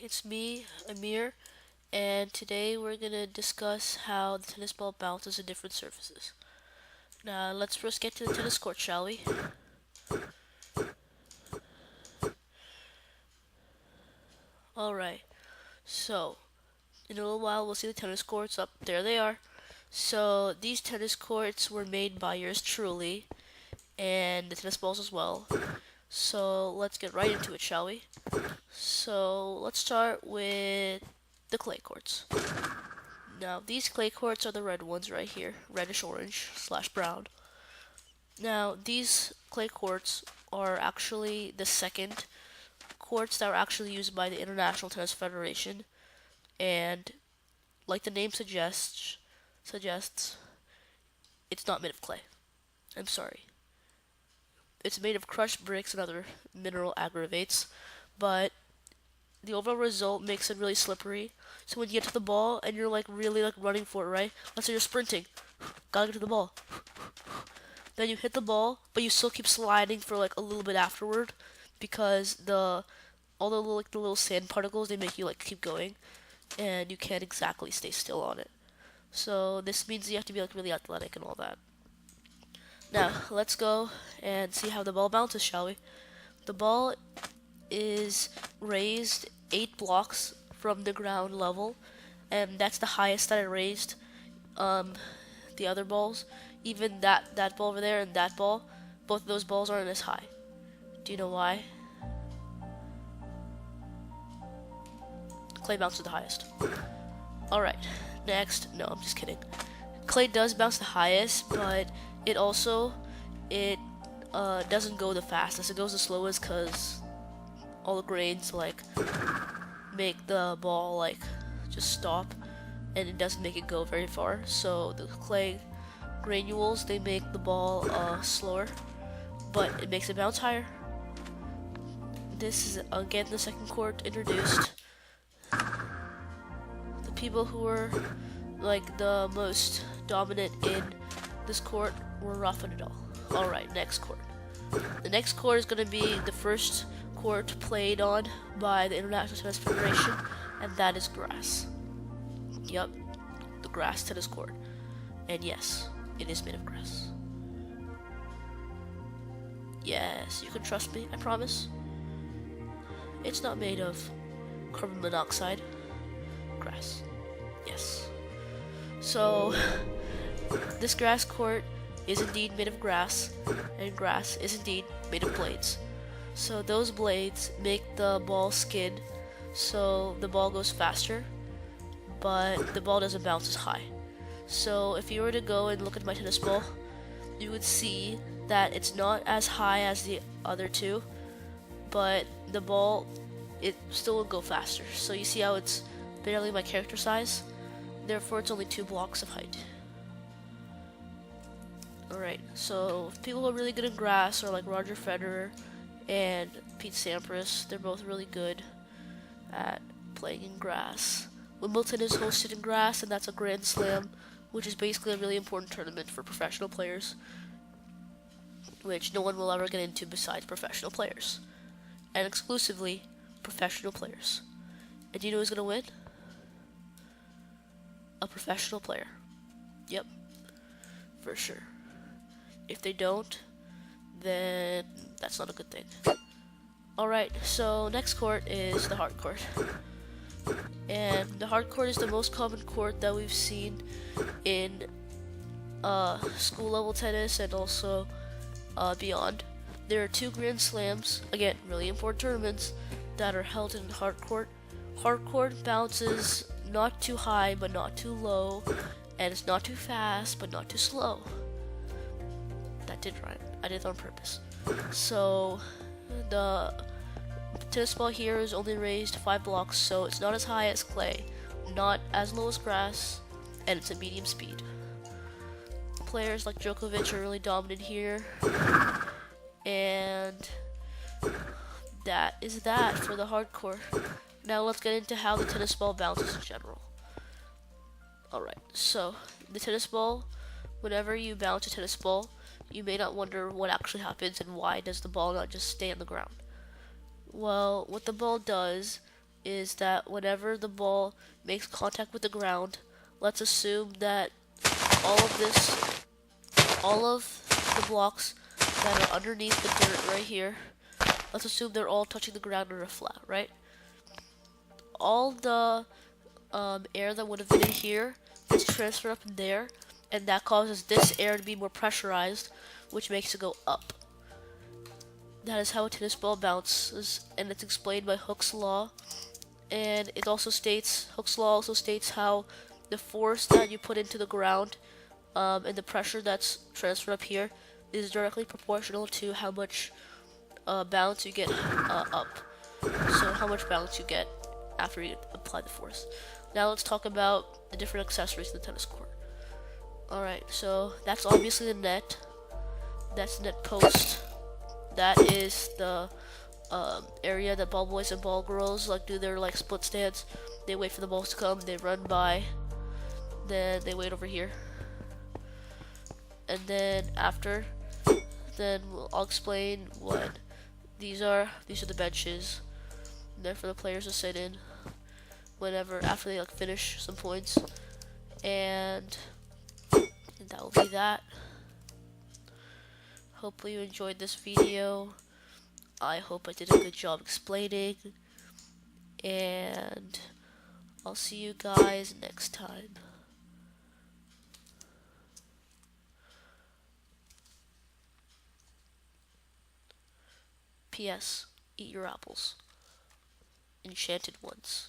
it's me, Amir, and today we're gonna discuss how the tennis ball bounces on different surfaces. Now, let's first get to the tennis court, shall we? Alright, so in a little while we'll see the tennis courts up. There they are. So, these tennis courts were made by yours truly, and the tennis balls as well. So, let's get right into it, shall we? So, let's start with the clay courts. Now, these clay courts are the red ones right here, reddish orange slash brown. Now, these clay courts are actually the second courts that were actually used by the International Tennis Federation, and like the name suggests, it's not made of clay. I'm sorry. It's made of crushed bricks and other mineral aggregates, but the overall result makes it really slippery. So when you get to the ball and you're like really like running for it, right? Let's say you're sprinting, gotta get to the ball. Then you hit the ball, but you still keep sliding for like a little bit afterward because all the little sand particles they make you like keep going, and you can't exactly stay still on it. So this means you have to be like really athletic and all that. Now let's go and see how the ball bounces, shall we? The ball is raised 8 blocks from the ground level, and that's the highest that I raised. The other balls, even that ball over there and that ball, both of those balls aren't as high. Do you know why? Clay bounces the highest. Alright, next. No, I'm just kidding. Clay does bounce the highest, but it doesn't go the fastest. It goes the slowest because all the grains like make the ball like just stop, and it doesn't make it go very far. So the clay granules they make the ball slower, but it makes it bounce higher. This is again the second court introduced. The people who were like the most dominant in this court were Rafa Nadal. Alright, next court. The next court is going to be the first court played on by the International Tennis Federation, and that is grass. Yup, the grass tennis court. And yes, it is made of grass. Yes, you can trust me, I promise. It's not made of carbon monoxide. Grass. Yes. So, this grass court is indeed made of grass, and grass is indeed made of blades. So those blades make the ball skid, so the ball goes faster, but the ball doesn't bounce as high. So if you were to go and look at my tennis ball, you would see that it's not as high as the other two, but the ball, it still will go faster. So you see how it's barely my character size? Therefore, it's only 2 blocks of height. Alright, so people who are really good in grass are like Roger Federer and Pete Sampras. They're both really good at playing in grass. Wimbledon is hosted in grass, and that's a Grand Slam, which is basically a really important tournament for professional players, which no one will ever get into besides professional players. And exclusively professional players. And do you know who's gonna win? A professional player. Yep, for sure. If they don't, then that's not a good thing. Alright, so next court is the hard court. And the hard court is the most common court that we've seen in school level tennis and also beyond. There are 2 Grand Slams, again, really important tournaments, that are held in hard court. Hard court bounces not too high but not too low, and it's not too fast but not too slow. That did rhyme. I did it on purpose. So the tennis ball here is only raised 5 blocks, so it's not as high as clay, not as low as grass, and it's a medium speed. Players like Djokovic are really dominant here, and that is that for the hard court. Now let's get into how the tennis ball bounces in general. Alright, so the tennis ball, whenever you bounce a tennis ball, you may not wonder what actually happens and why does the ball not just stay on the ground. Well, what the ball does is that whenever the ball makes contact with the ground, let's assume that all of this, all of the blocks that are underneath the dirt right here, let's assume they're all touching the ground on a flat, right? All the air that would have been in here is transferred up in there, and that causes this air to be more pressurized, which makes it go up. That is how a tennis ball bounces, and it's explained by Hooke's law. And it also states, Hooke's law also states how the force that you put into the ground and the pressure that's transferred up here is directly proportional to how much bounce you get up. So how much bounce you get after you apply the force. Now let's talk about the different accessories in the tennis court. Alright, so that's obviously the net. That's the net post. That is the area that ball boys and ball girls like do their like split stance. They wait for the balls to come, they run by, then they wait over here. And then after, I'll explain what these are. These are the benches. And they're for the players to sit in whenever after they like finish some points. And that will be that. Hopefully you enjoyed this video. I hope I did a good job explaining. And I'll see you guys next time. P.S. Eat your apples. Enchanted ones.